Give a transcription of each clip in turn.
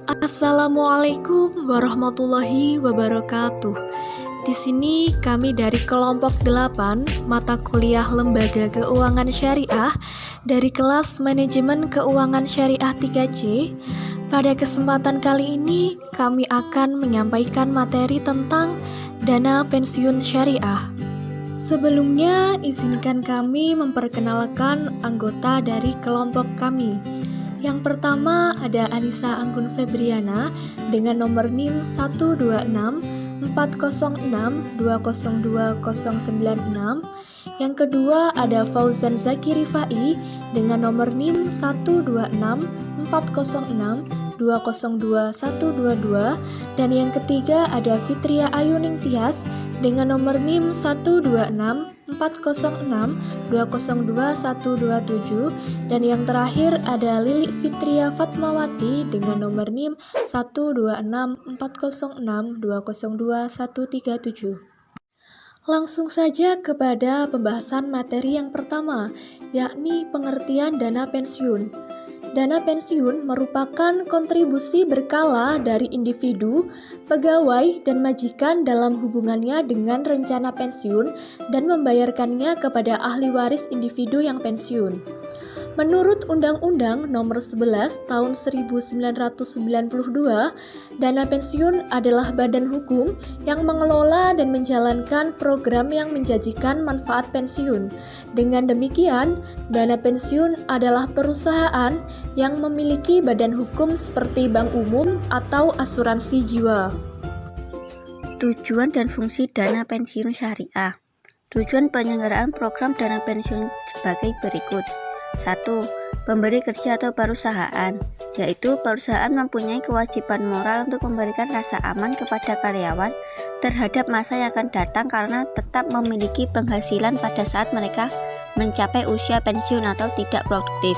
Assalamualaikum warahmatullahi wabarakatuh. Di sini kami dari kelompok 8 mata kuliah Lembaga Keuangan Syariah dari kelas Manajemen Keuangan Syariah 3C. Pada kesempatan kali ini kami akan menyampaikan materi tentang dana pensiun syariah. Sebelumnya izinkan kami memperkenalkan anggota dari kelompok kami. Yang pertama ada Anissa Anggun Febriana dengan nomor NIM 1264062020096. Yang kedua ada Fauzan Zaki Rifai dengan nomor NIM 1264062020122. Dan yang ketiga ada Fitria Ayuning Tias dengan nomor NIM 1264062020127. Dan yang terakhir ada Lili Fitria Fatmawati dengan nomor NIM 1264062020137. Langsung saja kepada pembahasan materi yang pertama, yakni pengertian dana pensiun. Dana pensiun merupakan kontribusi berkala dari individu, pegawai, dan majikan dalam hubungannya dengan rencana pensiun dan membayarkannya kepada ahli waris individu yang pensiun. Menurut Undang-Undang Nomor 11 Tahun 1992, dana pensiun adalah badan hukum yang mengelola dan menjalankan program yang menjanjikan manfaat pensiun. Dengan demikian, dana pensiun adalah perusahaan yang memiliki badan hukum seperti bank umum atau asuransi jiwa. Tujuan dan fungsi dana pensiun syariah. Tujuan penyelenggaraan program dana pensiun sebagai berikut. 1. Pemberi kerja atau perusahaan, yaitu perusahaan mempunyai kewajiban moral untuk memberikan rasa aman kepada karyawan terhadap masa yang akan datang karena tetap memiliki penghasilan pada saat mereka mencapai usia pensiun atau tidak produktif.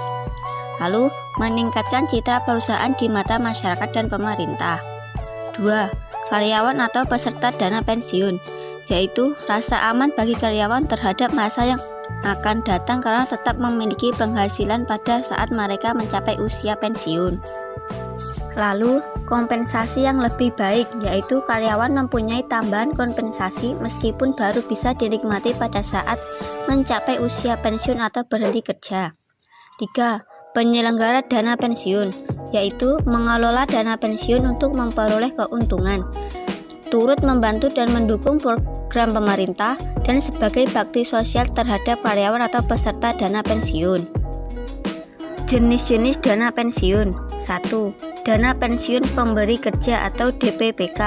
Lalu, meningkatkan citra perusahaan di mata masyarakat dan pemerintah. 2. Karyawan atau peserta dana pensiun, yaitu rasa aman bagi karyawan terhadap masa yang akan datang karena tetap memiliki penghasilan pada saat mereka mencapai usia pensiun. Lalu, kompensasi yang lebih baik, yaitu karyawan mempunyai tambahan kompensasi meskipun baru bisa dinikmati pada saat mencapai usia pensiun atau berhenti kerja. 3. Penyelenggara dana pensiun, yaitu mengelola dana pensiun untuk memperoleh keuntungan, turut membantu dan mendukung program pemerintah, dan sebagai bakti sosial terhadap karyawan atau peserta dana pensiun. Jenis-jenis dana pensiun. 1. Dana pensiun pemberi kerja atau DPPK.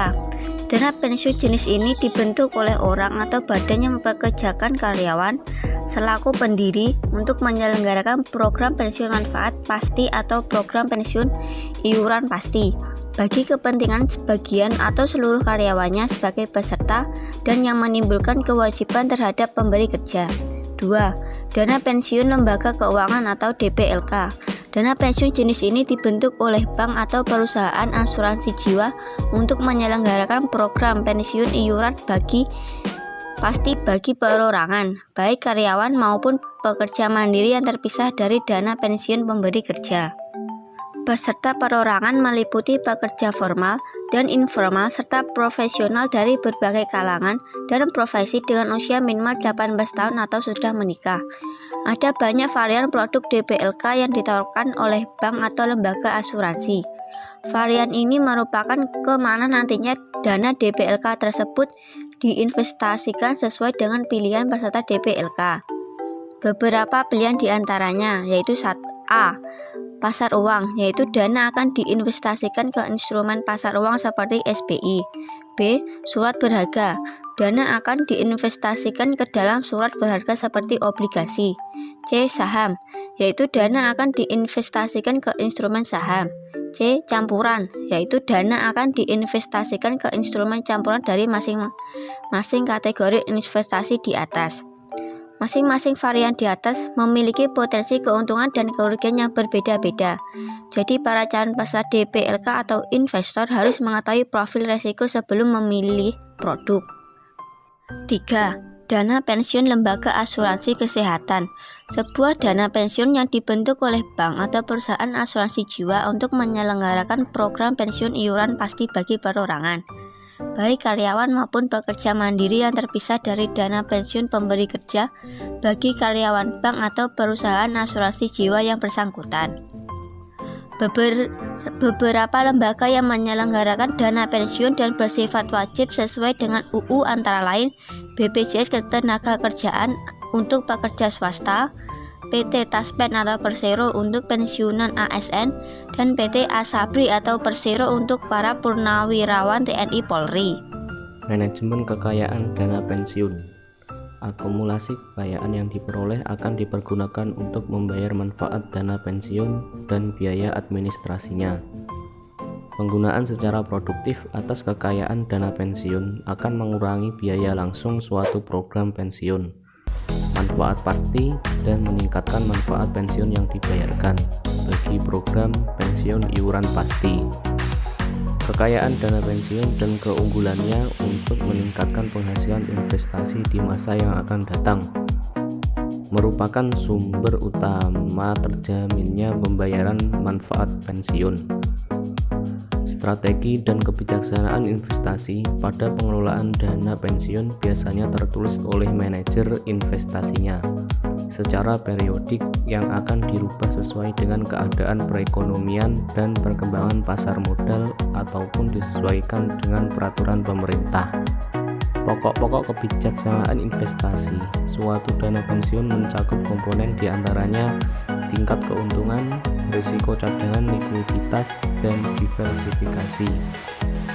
Dana pensiun jenis ini dibentuk oleh orang atau badan yang mempekerjakan karyawan selaku pendiri untuk menyelenggarakan program pensiun manfaat pasti atau program pensiun iuran pasti bagi kepentingan sebagian atau seluruh karyawannya sebagai peserta dan yang menimbulkan kewajiban terhadap pemberi kerja. 2. Dana pensiun lembaga keuangan atau DPLK. Dana pensiun jenis ini dibentuk oleh bank atau perusahaan asuransi jiwa untuk menyelenggarakan program pensiun iuran pasti bagi perorangan, baik karyawan maupun pekerja mandiri yang terpisah dari dana pensiun pemberi kerja. Peserta perorangan meliputi pekerja formal dan informal serta profesional dari berbagai kalangan dan profesi dengan usia minimal 18 tahun atau sudah menikah. Ada banyak varian produk DPLK yang ditawarkan oleh bank atau lembaga asuransi. Varian ini merupakan kemana nantinya dana DPLK tersebut diinvestasikan sesuai dengan pilihan peserta DPLK. Beberapa pilihan diantaranya yaitu 1A. Pasar uang, yaitu dana akan diinvestasikan ke instrumen pasar uang seperti SBI. B. Surat berharga, dana akan diinvestasikan ke dalam surat berharga seperti obligasi. C. Saham, yaitu dana akan diinvestasikan ke instrumen saham. C. Campuran, yaitu dana akan diinvestasikan ke instrumen campuran dari masing-masing kategori investasi di atas. Masing-masing varian di atas memiliki potensi keuntungan dan kerugian yang berbeda-beda. Jadi para calon peserta DPLK atau investor harus mengetahui profil risiko sebelum memilih produk. 3. Dana pensiun lembaga asuransi kesehatan. Sebuah dana pensiun yang dibentuk oleh bank atau perusahaan asuransi jiwa untuk menyelenggarakan program pensiun iuran pasti bagi perorangan, baik karyawan maupun pekerja mandiri yang terpisah dari dana pensiun pemberi kerja bagi karyawan bank atau perusahaan asuransi jiwa yang bersangkutan. Beberapa lembaga yang menyelenggarakan dana pensiun dan bersifat wajib sesuai dengan UU antara lain BPJS Ketenagakerjaan untuk pekerja swasta, PT Taspen atau Persero untuk pensiunan ASN, dan PT Asabri atau Persero untuk para purnawirawan TNI Polri. Manajemen kekayaan dana pensiun. Akumulasi kekayaan yang diperoleh akan dipergunakan untuk membayar manfaat dana pensiun dan biaya administrasinya. Penggunaan secara produktif atas kekayaan dana pensiun akan mengurangi biaya langsung suatu program pensiun, manfaat pasti, dan meningkatkan manfaat pensiun yang dibayarkan bagi program pensiun iuran pasti. Kekayaan dana pensiun dan keunggulannya untuk meningkatkan penghasilan investasi di masa yang akan datang merupakan sumber utama terjaminnya pembayaran manfaat pensiun. Strategi dan kebijaksanaan investasi pada pengelolaan dana pensiun biasanya tertulis oleh manajer investasinya secara periodik yang akan dirubah sesuai dengan keadaan perekonomian dan perkembangan pasar modal ataupun disesuaikan dengan peraturan pemerintah. Pokok-pokok kebijaksanaan investasi suatu dana pensiun mencakup komponen diantaranya tingkat keuntungan, risiko cadangan, likuiditas, dan diversifikasi.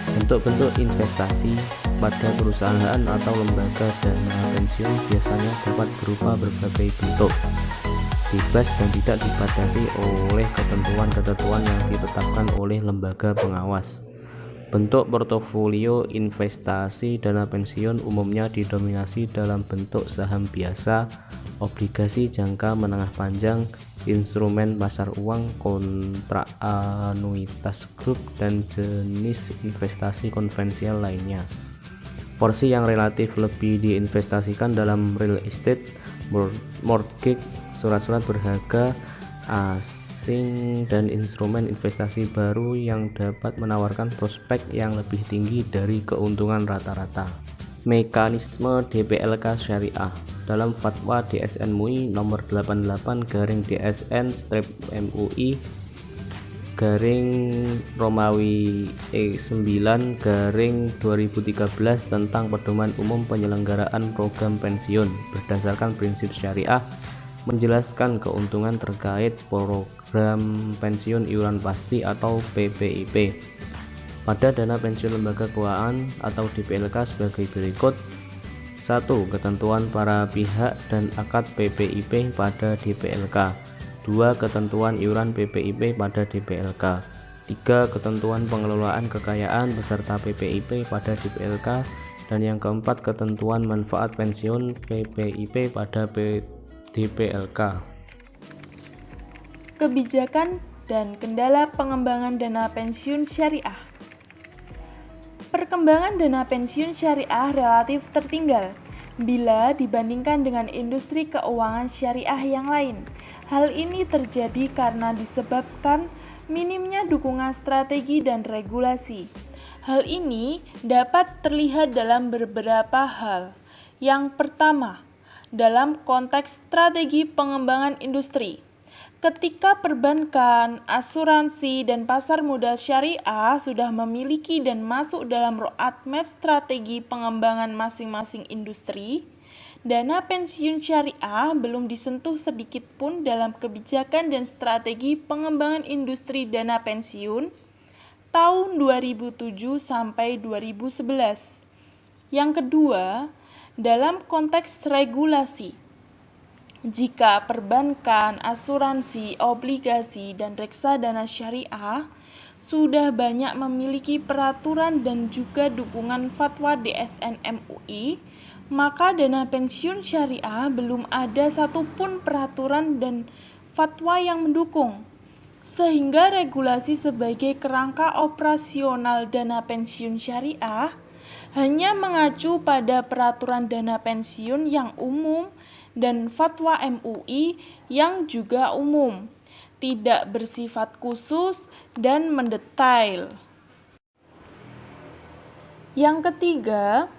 Bentuk-bentuk investasi pada perusahaan atau lembaga dana pensiun biasanya dapat berupa berbagai bentuk, bebas dan tidak dibatasi oleh ketentuan-ketentuan yang ditetapkan oleh lembaga pengawas. Bentuk portofolio investasi dana pensiun umumnya didominasi dalam bentuk saham biasa, obligasi jangka menengah panjang, instrumen pasar uang, kontrak anuitas grup, dan jenis investasi konvensional lainnya. Porsi yang relatif lebih diinvestasikan dalam real estate, mortgage, surat-surat berharga asing, dan instrumen investasi baru yang dapat menawarkan prospek yang lebih tinggi dari keuntungan rata-rata. Mekanisme DPLK Syariah. Dalam Fatwa DSN MUI nomor 88/DSN/MUI Romawi E9/2013 tentang pedoman umum penyelenggaraan program pensiun berdasarkan prinsip syariah menjelaskan keuntungan terkait program pensiun iuran pasti atau PPIP pada dana pensiun lembaga keuangan atau DPLK sebagai berikut. 1. Ketentuan para pihak dan akad PPIP pada DPLK. 2. Ketentuan iuran PPIP pada DPLK. 3. Ketentuan pengelolaan kekayaan beserta PPIP pada DPLK. Dan yang keempat, ketentuan manfaat pensiun PPIP pada DPLK. Kebijakan dan kendala pengembangan dana pensiun syariah. Perkembangan dana pensiun syariah relatif tertinggal bila dibandingkan dengan industri keuangan syariah yang lain. Hal ini terjadi karena disebabkan minimnya dukungan strategi dan regulasi. Hal ini dapat terlihat dalam beberapa hal. Yang pertama, dalam konteks strategi pengembangan industri. Ketika perbankan, asuransi, dan pasar modal syariah sudah memiliki dan masuk dalam roadmap strategi pengembangan masing-masing industri, dana pensiun syariah belum disentuh sedikit pun dalam kebijakan dan strategi pengembangan industri dana pensiun tahun 2007 sampai 2011. Yang kedua, dalam konteks regulasi. Jika perbankan, asuransi, obligasi, dan reksadana syariah sudah banyak memiliki peraturan dan juga dukungan fatwa DSN MUI, maka dana pensiun syariah belum ada satupun peraturan dan fatwa yang mendukung. Sehingga regulasi sebagai kerangka operasional dana pensiun syariah hanya mengacu pada peraturan dana pensiun yang umum dan fatwa MUI yang juga umum, tidak bersifat khusus dan mendetail. Yang ketiga,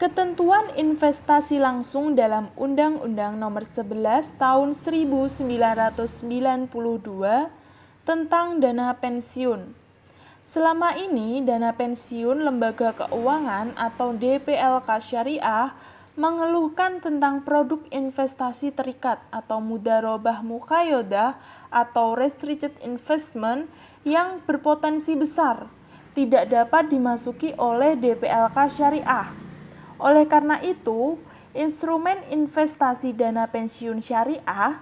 ketentuan investasi langsung dalam Undang-Undang Nomor 11 Tahun 1992 tentang dana pensiun. Selama ini, dana pensiun lembaga keuangan atau DPLK Syariah mengeluhkan tentang produk investasi terikat atau mudharabah muqayyadah atau restricted investment yang berpotensi besar, tidak dapat dimasuki oleh DPLK Syariah. Oleh karena itu, instrumen investasi dana pensiun syariah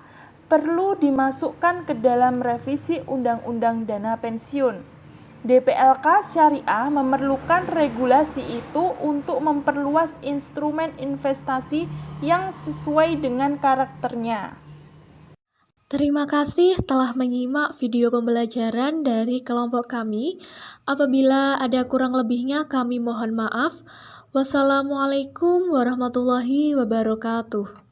perlu dimasukkan ke dalam revisi Undang-Undang Dana Pensiun. DPLK Syariah memerlukan regulasi itu untuk memperluas instrumen investasi yang sesuai dengan karakternya. Terima kasih telah menyimak video pembelajaran dari kelompok kami. Apabila ada kurang lebihnya kami mohon maaf. Wassalamualaikum warahmatullahi wabarakatuh.